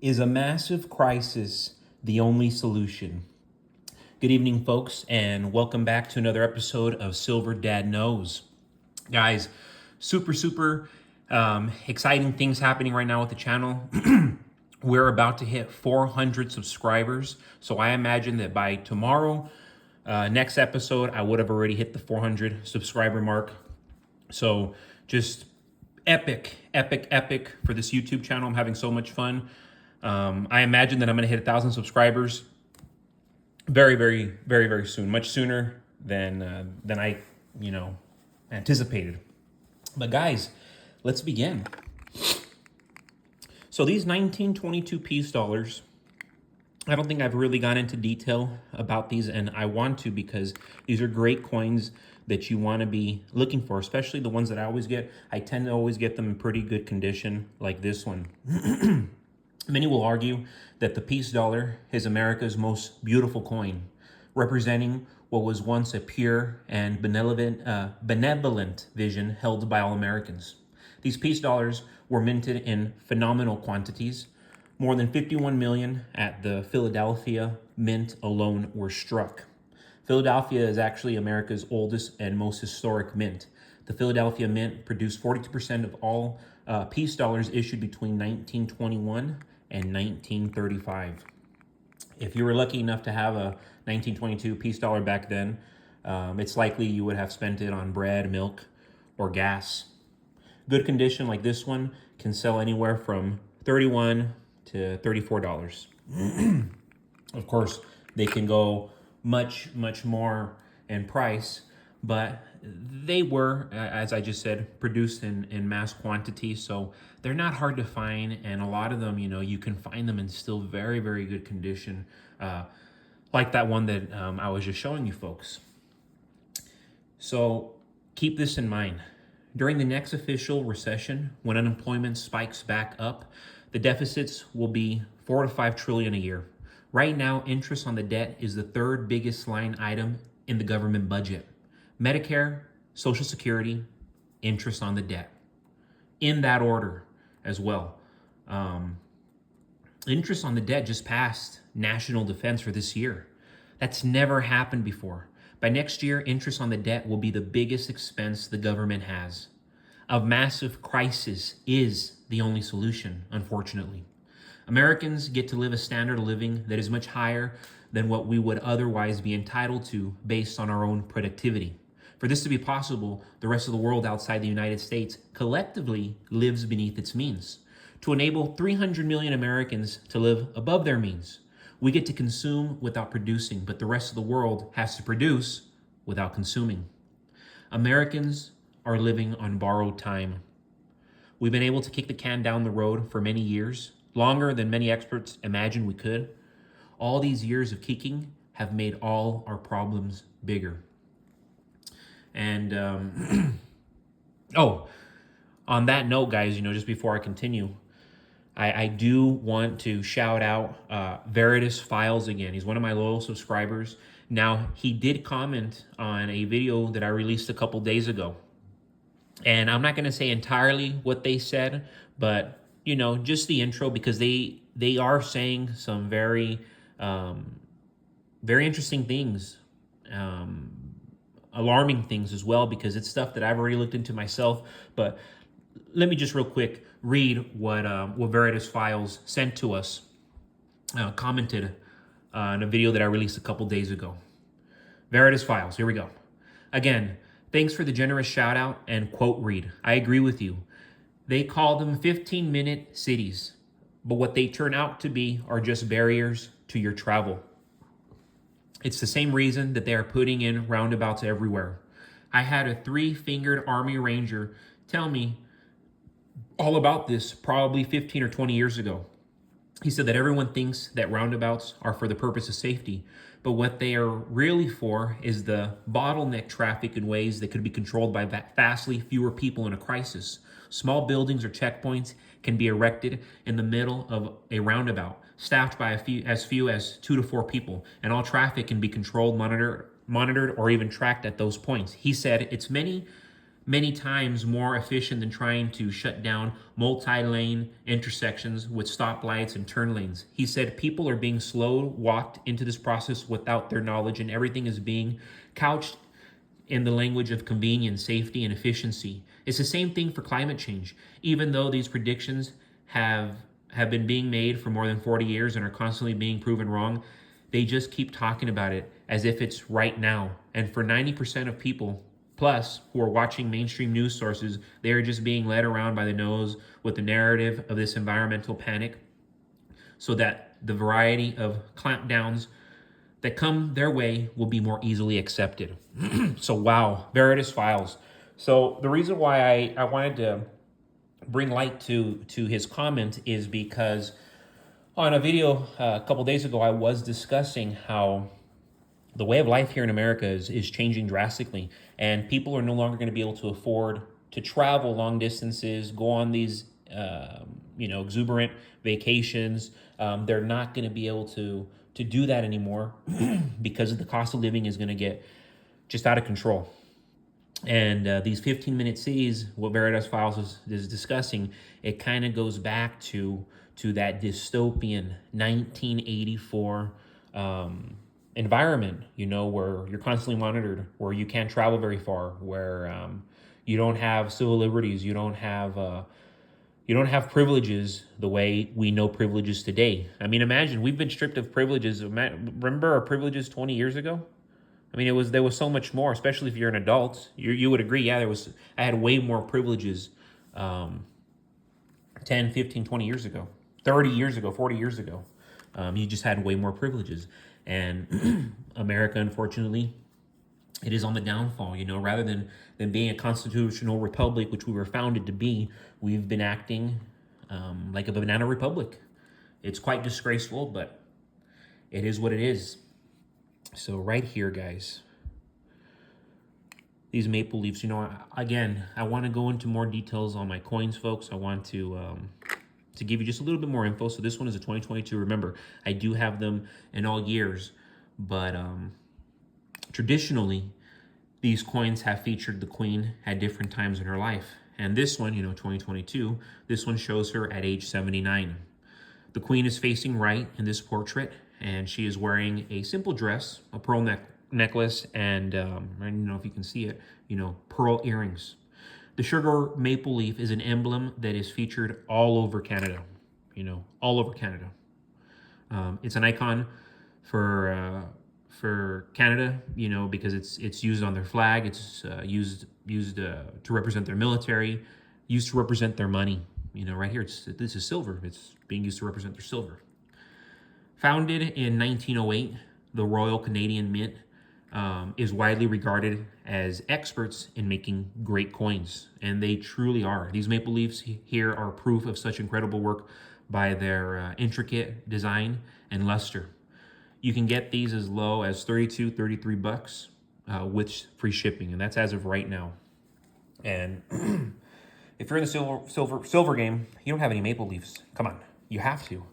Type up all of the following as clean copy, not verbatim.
Is a massive crisis the only solution? Good evening, folks, and welcome back to another episode of Silver Dad Knows. Guys, super exciting things happening right now with the channel. We're about to hit 400 subscribers, so I imagine that by tomorrow, next episode, I would have already hit the 400 subscriber mark. So just epic for this YouTube channel. I'm having so much fun. I imagine that I'm going to hit 1,000 subscribers very soon, much sooner than I, anticipated. But guys, let's begin. So these 1922 peace dollars, I don't think I've really gone into detail about these, and I want to because these are great coins that you want to be looking for, especially the ones that I always get. I tend to always get them in pretty good condition, like this one. Many will argue that the peace dollar is America's most beautiful coin, representing what was once a pure and benevolent vision held by all Americans. These peace dollars were minted in phenomenal quantities. More than 51 million at the Philadelphia Mint alone were struck. Philadelphia is actually America's oldest and most historic mint. The Philadelphia Mint produced 42% of all peace dollars issued between 1921 and 1935. If you were lucky enough to have a 1922 peace dollar back then, it's likely you would have spent it on bread, milk, or gas. Good condition like this one can sell anywhere from $31 to $34. Of course, they can go much more in price, but they were, as I just said, produced in mass quantity, so they're not hard to find, and a lot of them, you can find them in still very good condition, like that one that I was just showing you folks. So keep this in mind. During the next official recession, when unemployment spikes back up, the deficits will be 4 to 5 trillion a year. Right now, interest on the debt is the third biggest line item in the government budget. Medicare, Social Security, interest on the debt. In that order as well. Interest on the debt just passed national defense for this year. That's never happened before. By next year, interest on the debt will be the biggest expense the government has. A massive crisis is the only solution, unfortunately. Americans get to live a standard of living that is much higher than what we would otherwise be entitled to based on our own productivity. For this to be possible, the rest of the world outside the United States collectively lives beneath its means. To enable 300 million Americans to live above their means, we get to consume without producing, but the rest of the world has to produce without consuming. Americans are living on borrowed time. We've been able to kick the can down the road for many years, longer than many experts imagined we could. All these years of kicking have made all our problems bigger. And, on that note, guys, just before I continue, I do want to shout out Veritas Files again. He's one of my loyal subscribers. Now, he did comment on a video that I released a couple days ago. And I'm not going to say entirely what they said, but, just the intro, because they are saying some very interesting things, alarming things as well, because it's stuff that I've already looked into myself. But let me just real quick read what Veritas Files sent to us, commented on a video that I released a couple days ago. Veritas Files, here we go. Again, thanks for the generous shout out and quote read. I agree with you. They call them 15-minute cities, but what they turn out to be are just barriers to your travel. It's the same reason that they are putting in roundabouts everywhere. I had a 3-fingered Army Ranger tell me all about this probably 15 or 20 years ago. He said that everyone thinks that roundabouts are for the purpose of safety, but what they are really for is the bottleneck traffic in ways that could be controlled by vastly fewer people in a crisis. Small buildings or checkpoints can be erected in the middle of a roundabout, staffed by as few as 2 to 4 people, and all traffic can be controlled, monitored, or even tracked at those points. He said it's many many times more efficient than trying to shut down multi-lane intersections with stoplights and turn lanes. He said people are being slow walked into this process without their knowledge, and everything is being couched in the language of convenience, safety, and efficiency. It's the same thing for climate change. Even though these predictions have been being made for more than 40 years and are constantly being proven wrong, they just keep talking about it as if it's right now. And for 90% of people plus who are watching mainstream news sources, they are just being led around by the nose with the narrative of this environmental panic, so that the variety of clampdowns that come their way will be more easily accepted. So wow, Veritas Files. So the reason why I wanted to bring light to his comment is because on a video a couple days ago, I was discussing how the way of life here in America is changing drastically, and people are no longer going to be able to afford to travel long distances, go on these exuberant vacations. They're not going to be able to do that anymore because the cost of living is going to get just out of control. And these 15-minute cities, what Veritas Files is discussing, it kind of goes back to that dystopian 1984 environment, where you're constantly monitored, where you can't travel very far, where you don't have civil liberties, you don't have privileges the way we know privileges today. I mean, imagine we've been stripped of privileges. Remember our privileges 20 years ago? I mean, there was so much more, especially if you're an adult. You would agree, yeah, I had way more privileges 10, 15, 20 years ago, 30 years ago, 40 years ago. You just had way more privileges. And America, unfortunately, it is on the downfall. Rather than being a constitutional republic, which we were founded to be, we've been acting like a banana republic. It's quite disgraceful, but it is what it is. So right here, guys, these maple leafs, again, I want to go into more details on my coins, folks. I want to give you just a little bit more info. So this one is a 2022. Remember, I do have them in all years, but traditionally, these coins have featured the queen at different times in her life. And this one, 2022, this one shows her at age 79. The queen is facing right in this portrait, and she is wearing a simple dress, a pearl necklace, and I don't know if you can see it, pearl earrings. The sugar maple leaf is an emblem that is featured all over Canada, all over Canada. It's an icon for Canada, because it's used on their flag. It's used to represent their military, used to represent their money. Right here, this is silver. It's being used to represent their silver. Founded in 1908, the Royal Canadian Mint is widely regarded as experts in making great coins, and they truly are. These maple leafs here are proof of such incredible work by their intricate design and luster. You can get these as low as $32, $33 with free shipping, and that's as of right now. And if you're in the silver game, you don't have any maple leafs. Come on, you have to.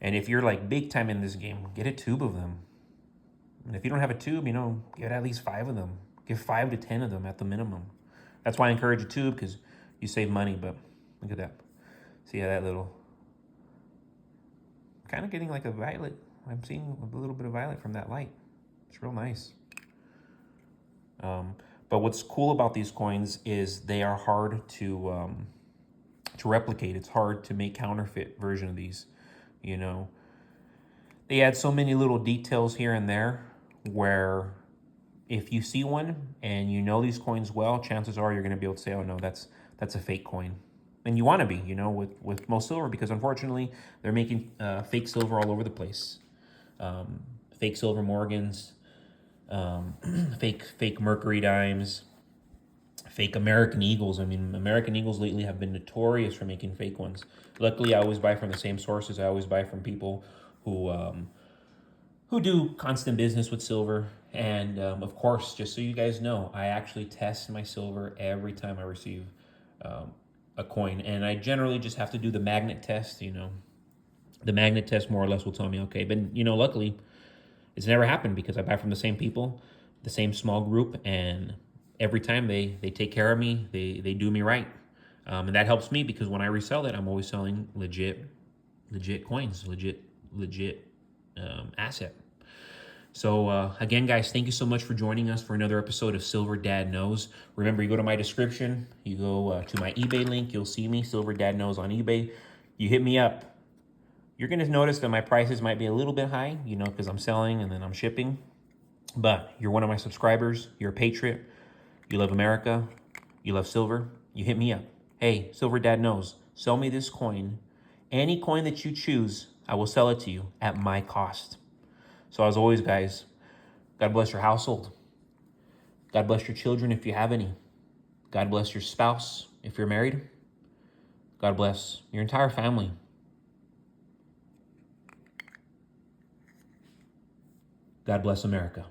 And if you're like big time in this game, get a tube of them. And if you don't have a tube, get at least 5 of them. Give 5 to 10 of them at the minimum. That's why I encourage a tube, because you save money. But look at that. See how that little, kind of getting like a violet. I'm seeing a little bit of violet from that light. It's real nice. But what's cool about these coins is they are hard to replicate. It's hard to make counterfeit version of these. They add so many little details here and there where if you see one and these coins well, chances are you're going to be able to say, oh no, that's a fake coin. And you want to be, with most silver, because unfortunately they're making fake silver all over the place. Fake silver Morgans, fake Mercury dimes, fake American Eagles. I mean, American Eagles lately have been notorious for making fake ones. Luckily, I always buy from the same sources. I always buy from people who do constant business with silver. And of course, just so you guys know, I actually test my silver every time I receive a coin. And I generally just have to do the magnet test, The magnet test more or less will tell me, okay. But, luckily, it's never happened because I buy from the same people, the same small group, and every time they take care of me, they do me right. And that helps me because when I resell it, I'm always selling legit coins, legit asset. So again, guys, thank you so much for joining us for another episode of Silver Dad Knows. Remember, you go to my description, you go to my eBay link, you'll see me, Silver Dad Knows on eBay. You hit me up. You're going to notice that my prices might be a little bit high, you know, because I'm selling and then I'm shipping. But you're one of my subscribers. You're a patriot. You love America. You love silver. You hit me up. Hey, Silver Dad Knows. Sell me this coin. Any coin that you choose, I will sell it to you at my cost. So as always, guys, God bless your household. God bless your children if you have any. God bless your spouse if you're married. God bless your entire family. God bless America.